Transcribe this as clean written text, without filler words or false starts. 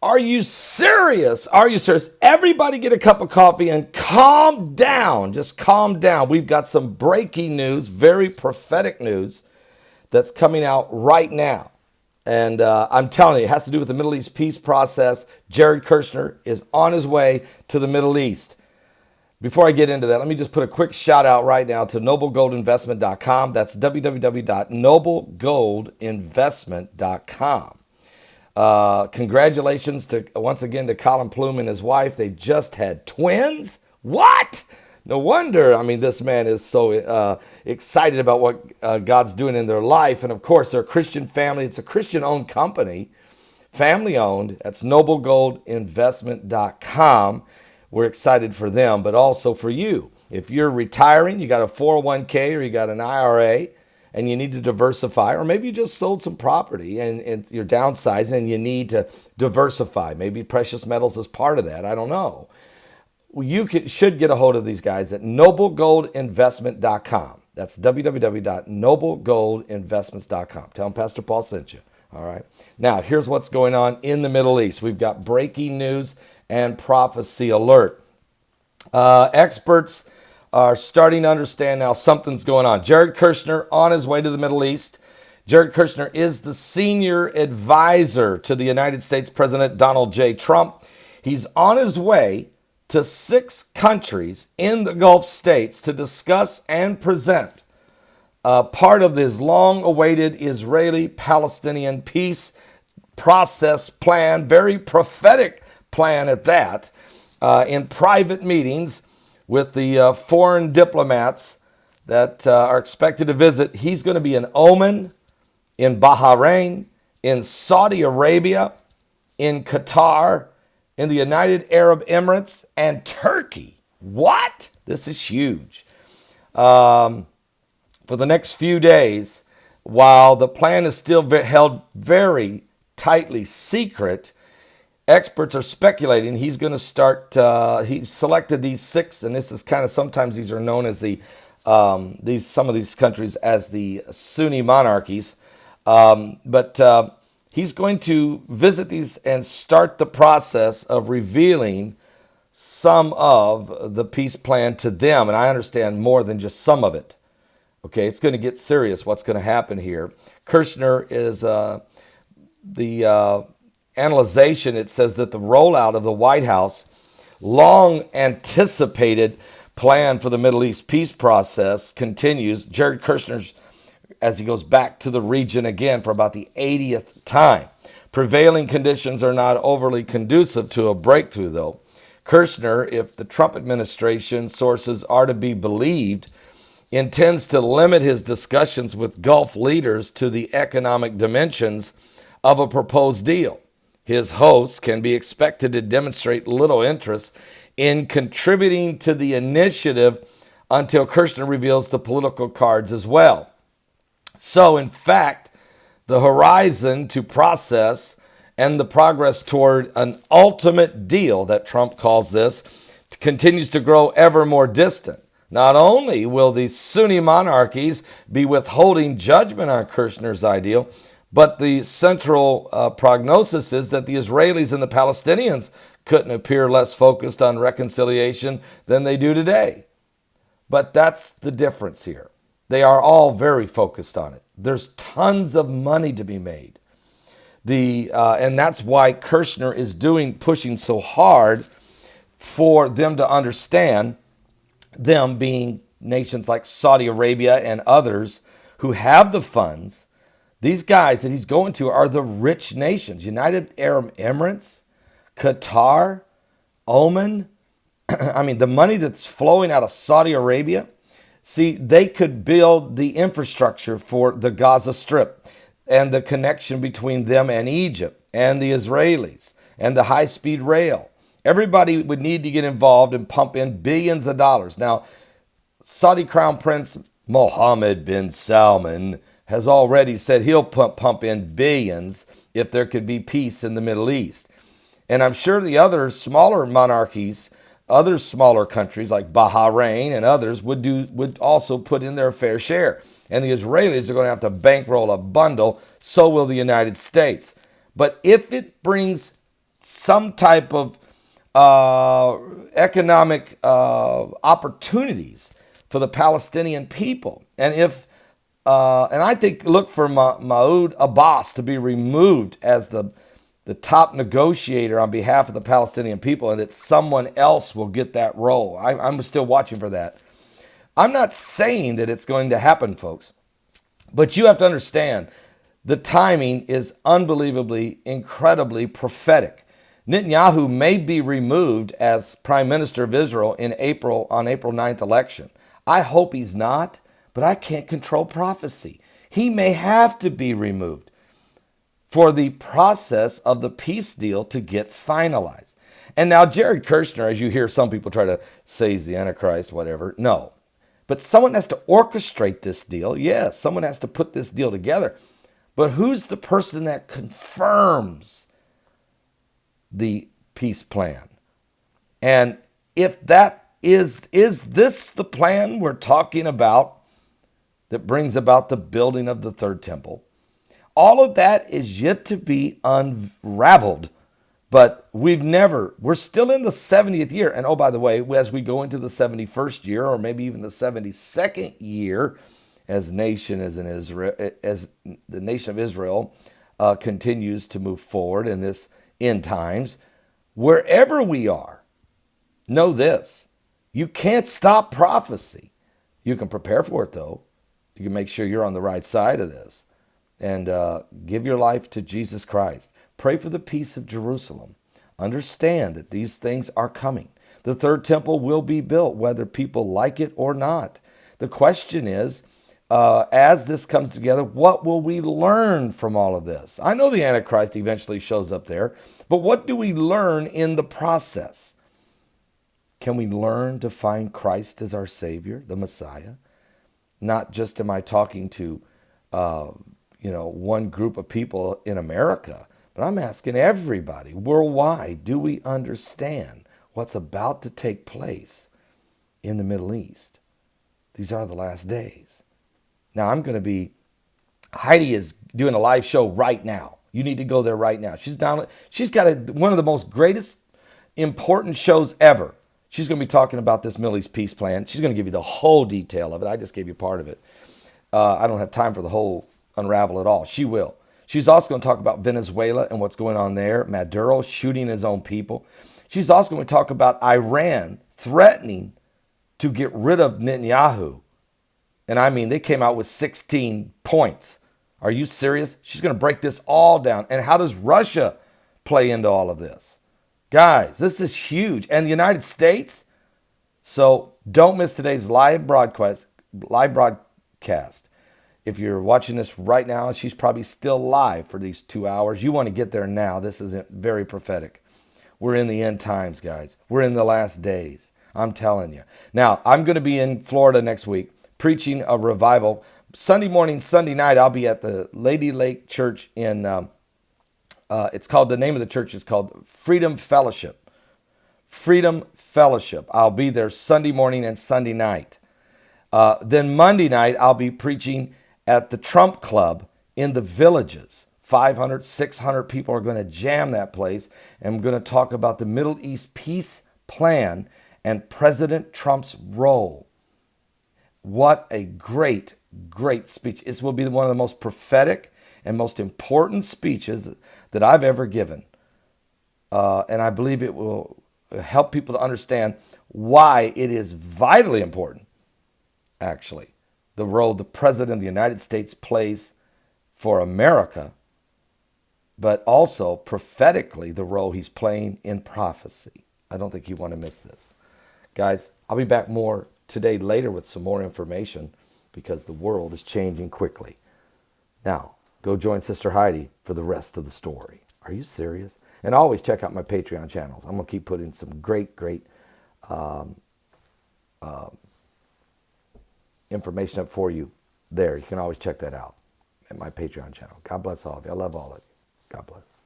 Are you serious? Are you serious? Everybody get a cup of coffee and calm down. Just calm down. We've got some breaking news, very prophetic news that's coming out right now. And I'm telling you, it has to do with the Middle East peace process. Jared Kushner is on his way to the Middle East. Before I get into that, let me just put a quick shout out right now to noblegoldinvestment.com. That's www.noblegoldinvestment.com. Congratulations once again to Colin Plume and his wife. They just had twins. What? No wonder. I mean, this man is so excited about what God's doing in their life. And of course, they're a Christian family. It's a Christian-owned company, family-owned. That's noblegoldinvestment.com. We're excited for them, but also for you. If you're retiring, you got a 401k or you got an IRA, and you need to diversify, or maybe you just sold some property and you're downsizing and you need to diversify. Maybe precious metals is part of that. I don't know. Well, you should get a hold of these guys at noblegoldinvestment.com. That's www.noblegoldinvestments.com. Tell them Pastor Paul sent you. All right. Now, here's what's going on in the Middle East. We've got breaking news and prophecy alert. Experts are starting to understand now something's going on. Jared Kushner on his way to the Middle East. Jared Kushner is the senior advisor to the United States President Donald J. Trump. He's on his way to 6 countries in the Gulf states to discuss and present part of this long-awaited Israeli-Palestinian peace process plan, very prophetic plan at that, in private meetings with the foreign diplomats that are expected to visit. He's going to be in Oman, in Bahrain, in Saudi Arabia, in Qatar, in the United Arab Emirates, and Turkey. What? This is huge. For the next few days, while the plan is still held very tightly secret, experts are speculating he's going to start. He selected these 6, and this is kind of sometimes these are known as some of these countries as the Sunni monarchies. But he's going to visit these and start the process of revealing some of the peace plan to them. And I understand more than just some of it. Okay, it's going to get serious. What's going to happen here? Kushner is the analyzation. It says that the rollout of the White House long anticipated plan for the Middle East peace process continues. Jared Kushner's, as he goes back to the region again for about the 80th time. Prevailing conditions are not overly conducive to a breakthrough, though. Kushner, if the Trump administration sources are to be believed, intends to limit his discussions with Gulf leaders to the economic dimensions of a proposed deal. His hosts can be expected to demonstrate little interest in contributing to the initiative until Kushner reveals the political cards as well. So, in fact, the horizon to process and the progress toward an ultimate deal that Trump calls this continues to grow ever more distant. Not only will the Sunni monarchies be withholding judgment on Kushner's ideal, but the central prognosis is that the Israelis and the Palestinians couldn't appear less focused on reconciliation than they do today. But that's the difference here. They are all very focused on it. There's tons of money to be made. And that's why Kushner is pushing so hard for them to understand, them being nations like Saudi Arabia and others who have the funds. These guys that he's going to are the rich nations. United Arab Emirates, Qatar, Oman. I mean, the money that's flowing out of Saudi Arabia. See, they could build the infrastructure for the Gaza Strip and the connection between them and Egypt and the Israelis and the high-speed rail. Everybody would need to get involved and pump in billions of dollars. Now, Saudi Crown Prince Mohammed bin Salman has already said he'll pump in billions if there could be peace in the Middle East. And I'm sure the other smaller monarchies, other smaller countries like Bahrain and others would also put in their fair share. And the Israelis are going to have to bankroll a bundle. So will the United States. But if it brings some type of economic opportunities for the Palestinian people. And I think, look for Mahmoud Abbas to be removed as the top negotiator on behalf of the Palestinian people, and that someone else will get that role. I'm still watching for that. I'm not saying that it's going to happen, folks, but you have to understand the timing is unbelievably, incredibly prophetic. Netanyahu may be removed as Prime Minister of Israel on April 9th election. I hope he's not, but I can't control prophecy. He may have to be removed for the process of the peace deal to get finalized. And now Jared Kushner, as you hear some people try to say he's the Antichrist, whatever, no. But someone has to orchestrate this deal. Yes, someone has to put this deal together. But who's the person that confirms the peace plan? And if that is this the plan we're talking about that brings about the building of the third temple? All of that is yet to be unraveled. But we're still in the 70th year. And oh, by the way, as we go into the 71st year, or maybe even the 72nd year, as the nation of Israel continues to move forward in this end times, wherever we are, know this: you can't stop prophecy. You can prepare for it, though. You can make sure you're on the right side of this, and give your life to Jesus Christ. Pray for the peace of Jerusalem. Understand that these things are coming. The third temple will be built, whether people like it or not. The question is, as this comes together, what will we learn from all of this? I know the Antichrist eventually shows up there, but what do we learn in the process? Can we learn to find Christ as our Savior, the Messiah? Not just am I talking to one group of people in America, but I'm asking everybody worldwide, do we understand what's about to take place in the Middle East? These are the last days. Now, Heidi is doing a live show right now. You need to go there right now. She's got one of the most greatest, important shows ever. She's going to be talking about this Middle East peace plan. She's going to give you the whole detail of it. I just gave you part of it. I don't have time for the whole unravel it all. She will. She's also going to talk about Venezuela and what's going on there. Maduro shooting his own people. She's also going to talk about Iran threatening to get rid of Netanyahu. And I mean, they came out with 16 points. Are you serious? She's going to break this all down. And how does Russia play into all of this? Guys, this is huge. And the United States? So don't miss today's live broadcast. If you're watching this right now, she's probably still live for these 2 hours. You want to get there now. This is very prophetic. We're in the end times, guys. We're in the last days. I'm telling you. Now, I'm going to be in Florida next week preaching a revival. Sunday morning, Sunday night, I'll be at the Lady Lake Church in, the name of the church is called Freedom Fellowship. Freedom Fellowship. I'll be there Sunday morning and Sunday night. Then Monday night, I'll be preaching at the Trump Club in the Villages. 500, 600 people are going to jam that place. And I'm going to talk about the Middle East peace plan and President Trump's role. What a great, great speech. This will be one of the most prophetic and most important speeches that I've ever given. And I believe it will help people to understand why it is vitally important, actually, the role the President of the United States plays for America, but also prophetically the role he's playing in prophecy. I don't think you want to miss this. Guys, I'll be back more today later with some more information because the world is changing quickly. Now, go join Sister Heidi for the rest of the story. Are you serious? And always check out my Patreon channels. I'm going to keep putting some great information up for you there. You can always check that out at my Patreon channel. God bless all of you. I love all of you. God bless.